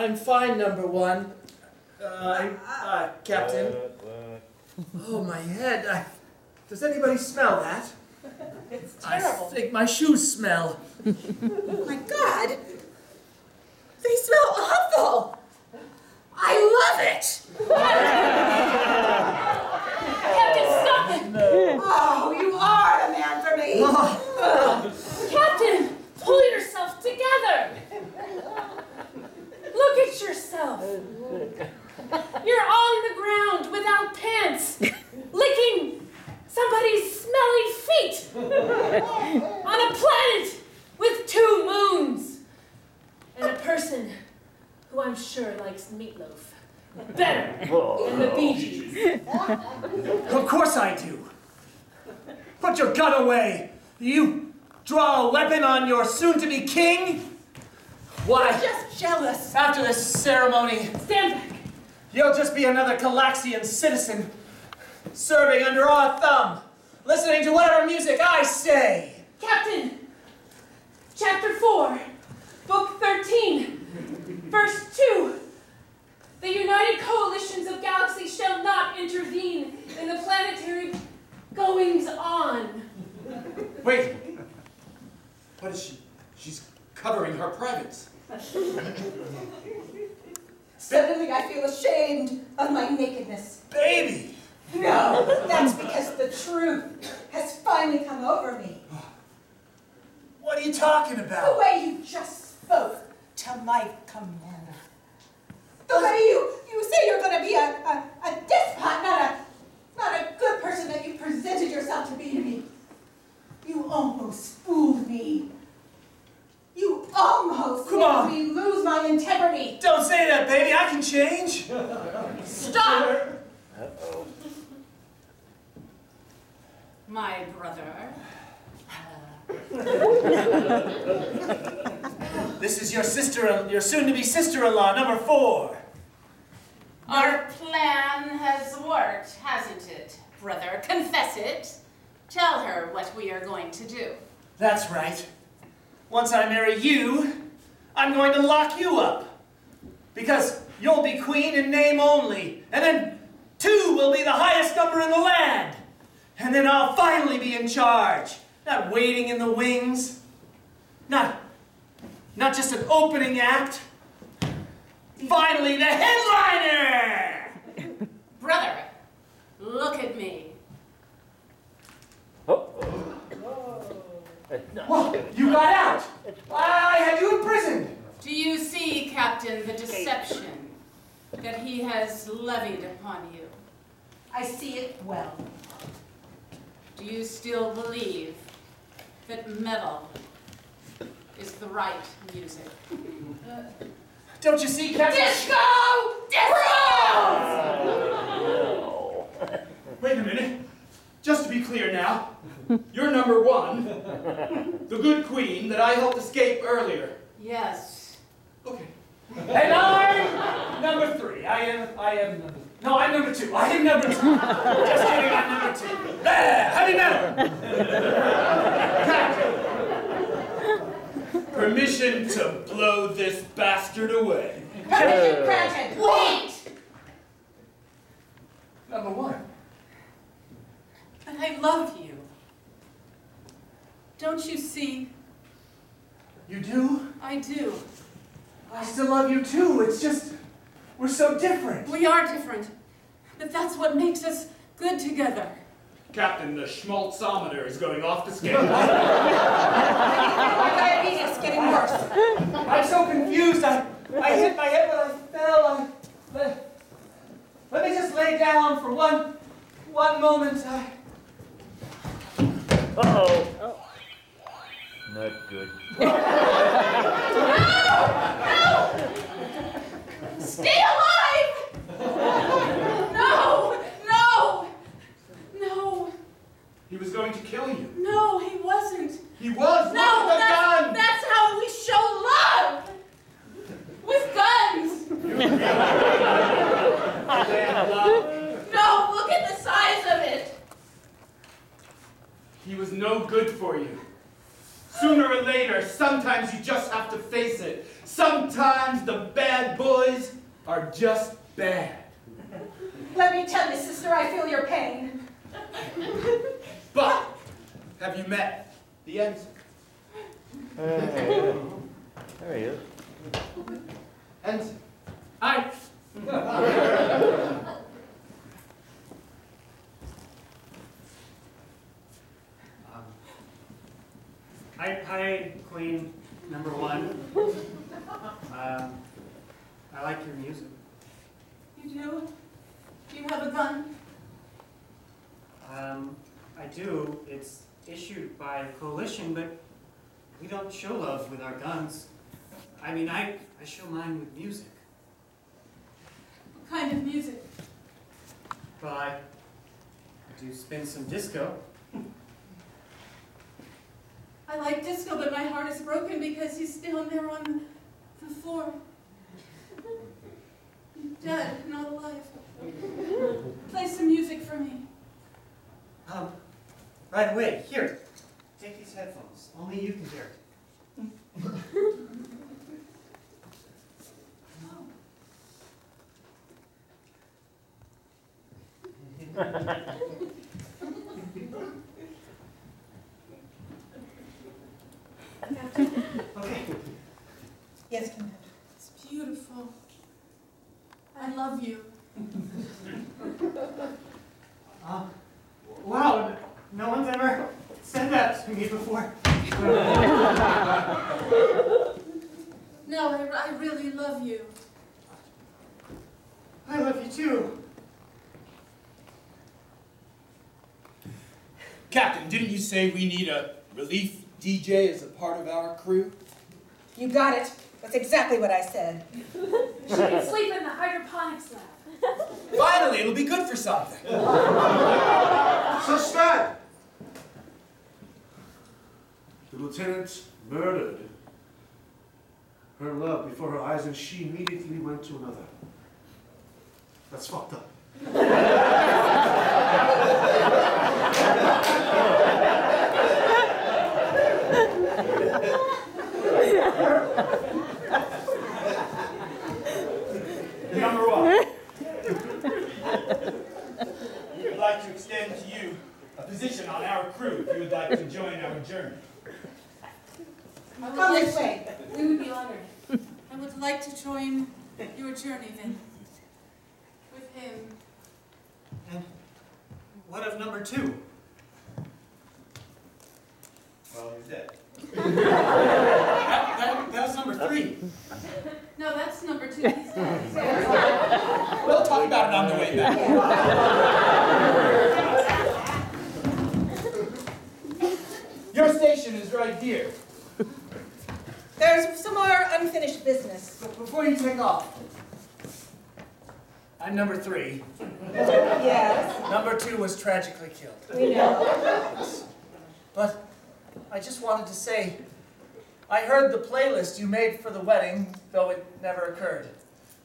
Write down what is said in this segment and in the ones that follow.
I'm fine, number one. Captain. Oh, my head. Does anybody smell that? It's terrible. I think my shoes smell. Oh my God! They smell awful! I love it! Captain, stop it! Oh, you are the man for me! Captain, pull yourself together! Look at yourself! You're on the ground without pants, licking somebody's smelly feet on a planet with 2 moons and a person who I'm sure likes meatloaf better than the Bee Gees. Of course I do. Put your gun away. You draw a weapon on your soon-to-be king? Why? I'm just jealous. After this ceremony, Stand back. you'll just be another Calaxian citizen, serving under our thumb, listening to whatever music I say. Captain, Chapter 4, Book 13, Verse 2. The United Coalitions of Galaxies shall not intervene in the planetary goings-on. Wait. What is she? She's covering her privates. Suddenly I feel ashamed of my nakedness. Baby! No, that's because the truth has finally come over me. What are you talking The about? way you just spoke to my commander. The way you say you're going to be a despot, not a good person that you presented yourself to be to me. You almost fooled me. You almost made me lose my integrity. Don't say that, baby. I can change. Stop! Uh-oh. My brother. This is your your soon-to-be sister-in-law, number 4. Our plan has worked, hasn't it, brother? Confess it. Tell her what we are going to do. That's right. Once I marry you, I'm going to lock you up. Because you'll be queen in name only. And then 2 will be the highest number in the land. And then I'll finally be in charge. Not waiting in the wings. Not just an opening act. Finally, the headliner! Brother, look at me. What? You got out! I had you imprisoned! Do you see, Captain, the deception that he has levied upon you? I see it well. Do you still believe that metal is the right music? Don't you see, Captain? Disco! Disco! No. Wait a minute. Just to be clear now, you're number 1, the good queen that I helped escape earlier. Yes. Okay. And I'm number 3. No, I'm number 2. I am number 2. Just kidding, I'm number 2. There, heavy metal. Permission to blow this bastard away. Permission granted. Wait! Number 1. But I love you. Don't you see? You do? I do. I still love you too. It's just, we're so different. We are different, but that's what makes us good together. Captain, the schmaltzometer is going off the scale. My diabetes is getting worse. I'm so confused. I hit my head when I fell. Let me just lay down for one moment. Uh-oh. Oh. Not good. No! Stay alive! No! No! No! He was going to kill you. No, he wasn't. He was! No, Look at the gun! that's how we show love! With guns! No, look at the size of it! He was no good for you. Sooner or later, sometimes you just have to face it. Sometimes the bad boy are just bad. Let me tell you, sister, I feel your pain. But have you met the ensign? There he is. Ensign. Hi. Hi, Queen number 1. I like your music. You do? Do you have a gun? I do. It's issued by the coalition, but we don't show love with our guns. I mean, I show mine with music. What kind of music? Well, I do spin some disco. I like disco, but my heart is broken because he's down there on the floor. He's dead, not alive. Play some music for me. Right away. Here, take these headphones. Only you can hear it. Okay. Yes, Commander. It's beautiful. I love you. Wow, no one's ever said that to me before. No, I really love you. I love you too. Captain, didn't you say we need a relief DJ as a part of our crew? You got it. That's exactly what I said. She can sleep in the hydroponics lab. Finally, it'll be good for something. Suspect! The lieutenant murdered her love before her eyes, and she immediately went to another. That's fucked up. Number 1. We would like to extend to you a position on our crew if you would like to join our journey. Come this way. We would be honored. I would like to join your journey then. With him. And what of number 2? Well, he's dead. That was number 3. No, that's number 2. He's dead. We'll talk about it on the way back. Your station is right here. There's some more unfinished business. But before you take off, I'm number 3. Yes, Number 2 was tragically killed. we know. But I just wanted to say, I heard the playlist you made for the wedding, though it never occurred.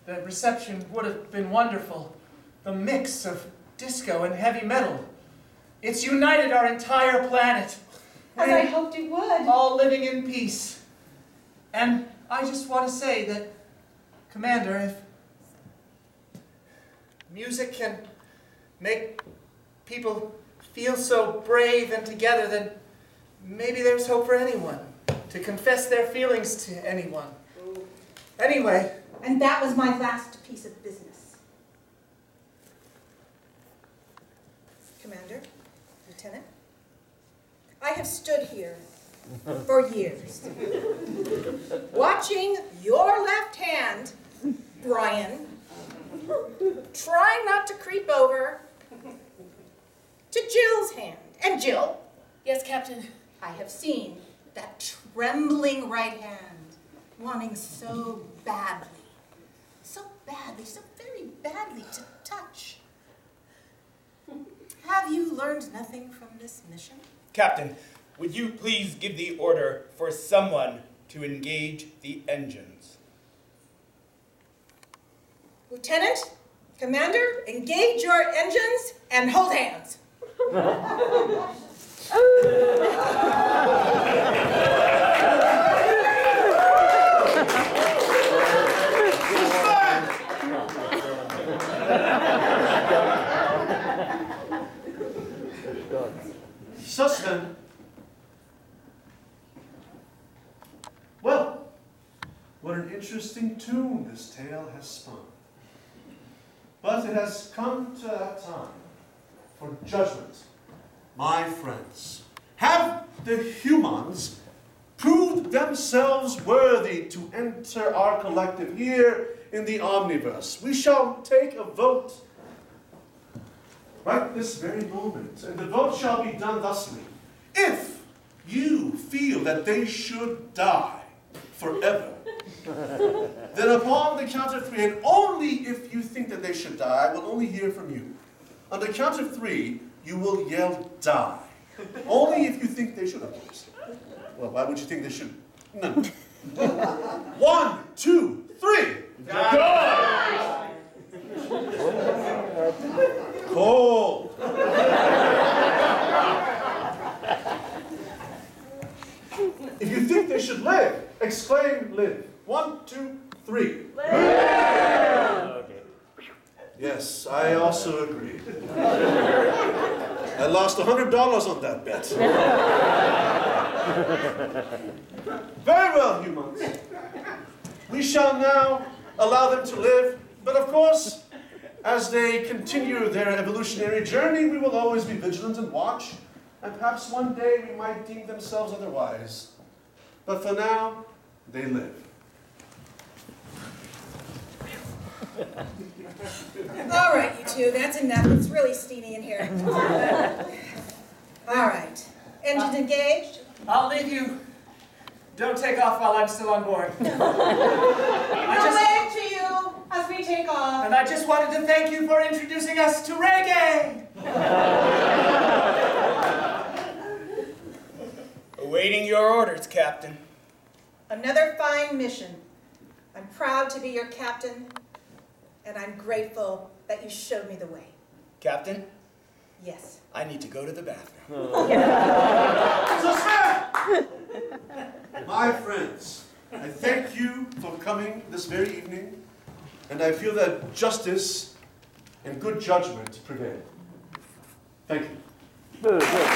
The reception would have been wonderful. The mix of disco and heavy metal. It's united our entire planet. As I hoped it would. All living in peace. And I just want to say that, Commander, if music can make people feel so brave and together, then maybe there's hope for anyone to confess their feelings to anyone. Anyway. And that was my last piece of business. Commander, Lieutenant, I have stood here for years, watching your left hand, Brian, trying not to creep over to Jill's hand. And Jill, Yes, Captain. I have seen that trembling right hand, wanting so badly, so very badly to touch. Have you learned nothing from this mission? Captain, would you please give the order for someone to engage the engines? Lieutenant, Commander, engage your engines and hold hands. Such then. Well, what an interesting tune this tale has spun. But it has come to that time for judgment. My friends, have the humans proved themselves worthy to enter our collective here in the Omniverse? We shall take a vote right this very moment, and the vote shall be done thusly. If you feel that they should die forever, then upon the count of 3, and only if you think that they should die, I will only hear from you. On the count of 3, you will yell, die. Only if you think they should, of course. Well, why would you think they should? No. 1, 2, 3. Die! Cold. If you think they should live, exclaim live. 1, 2, 3. Live! Okay. Yes, I also agree. I lost $100 on that bet. Very well, humans. We shall now allow them to live, but of course, as they continue their evolutionary journey, we will always be vigilant and watch, and perhaps one day we might deem themselves otherwise. But for now, they live. All right, you two, that's enough. It's really steamy in here. All right. Engines engaged? I'll leave you. Don't take off while I'm still on board. I'll wave to you as we take off. And I just wanted to thank you for introducing us to reggae. Awaiting your orders, Captain. Another fine mission. I'm proud to be your captain, and I'm grateful that you showed me the way. Captain, Yes. I need to go to the bathroom. My friends, I thank you for coming this very evening, and I feel that justice and good judgment prevail. Thank you. Good, good.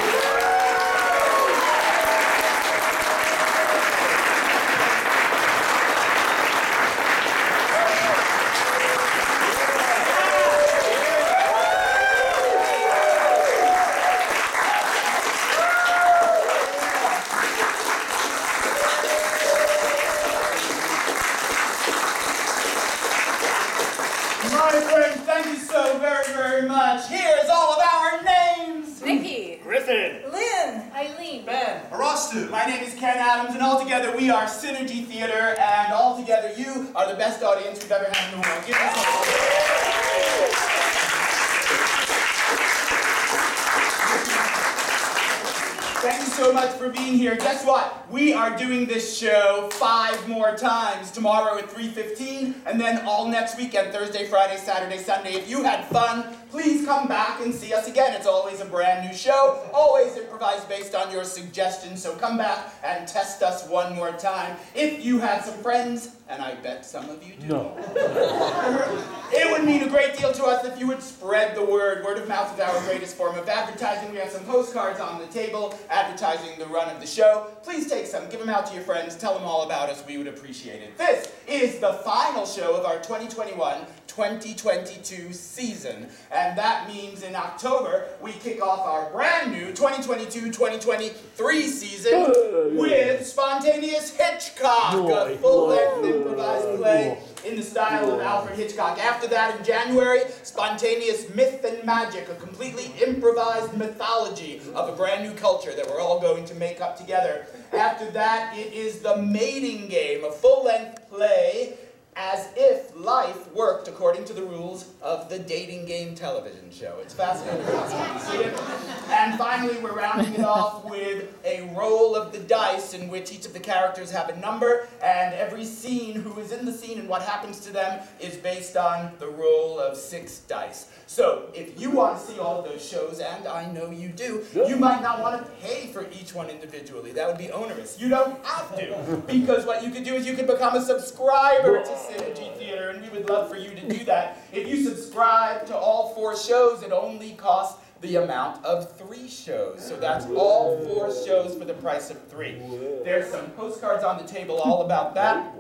My friends, thank you so very, very much. Here's all of our names. Vicky. Griffin. Lynn. Eileen. Ben. Arastu. My name is Ken Adams, and altogether we are Synergy Theater, and altogether you are the best audience we've ever had in the world. Give us a Thank you so much for being here. Guess what? We are doing this show 5 more times. Tomorrow at 3:15, and then all next weekend, Thursday, Friday, Saturday, Sunday. If you had fun, please come back and see us again. It's always a brand new show, always improvised based on your suggestions, so come back and test us one more time. If you had some friends, and I bet some of you do. No. It would mean a great deal to us if you would spread the word. Word of mouth is our greatest form of advertising. We have some postcards on the table advertising the run of the show. Please take some, give them out to your friends, tell them all about us. We would appreciate it. This is the final show of our 2021-2022 season. And that means in October, we kick off our brand new 2022-2023 season with Spontaneous Hitchcock, a full-length improvised play in the style of Alfred Hitchcock. After that, in January, Spontaneous Myth and Magic, a completely improvised mythology of a brand new culture that we're all going to make up together. After that, it is The Mating Game, a full-length play as if life worked according to the rules of the dating game television show. It's fascinating. See it? And finally, we're rounding it off with a roll of the dice in which each of the characters have a number, and every scene, who is in the scene and what happens to them, is based on the roll of 6 dice. So, if you want to see all of those shows, and I know you do, you might not want to pay for each one individually. That would be onerous. You don't have to, because what you could do is you could become a subscriber to Synergy Theater, and we would love for you to do that. If you subscribe to all 4 shows, it only costs the amount of 3 shows. So that's all 4 shows for the price of 3. There's some postcards on the table all about that.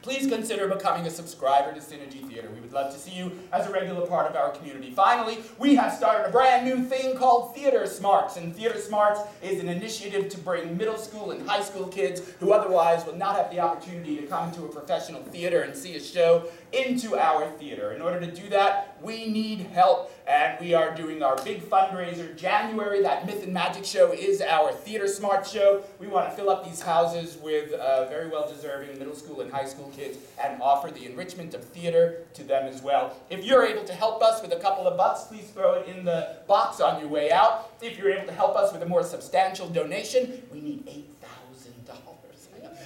Please consider becoming a subscriber to Synergy Theater. We would love to see you as a regular part of our community. Finally, we have started a brand new thing called Theater Smarts. And Theater Smarts is an initiative to bring middle school and high school kids who otherwise will not have the opportunity to come to a professional theater and see a show into our theater. In order to do that, we need help, and we are doing our big fundraiser January. That Myth and Magic show is our Theater Smart show. We want to fill up these houses with very well-deserving middle school and high school kids and offer the enrichment of theater to them as well. If you're able to help us with a couple of bucks, please throw it in the box on your way out. If you're able to help us with a more substantial donation, we need $8,000.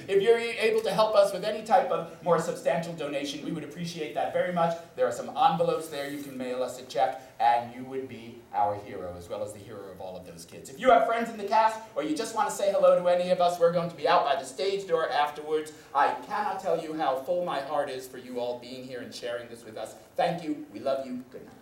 If you're able to help us with any type of more substantial donation, we would appreciate that very much. There are some envelopes there. You can mail us a check, and you would be our hero, as well as the hero of all of those kids. If you have friends in the cast, or you just want to say hello to any of us, we're going to be out by the stage door afterwards. I cannot tell you how full my heart is for you all being here and sharing this with us. Thank you. We love you. Good night.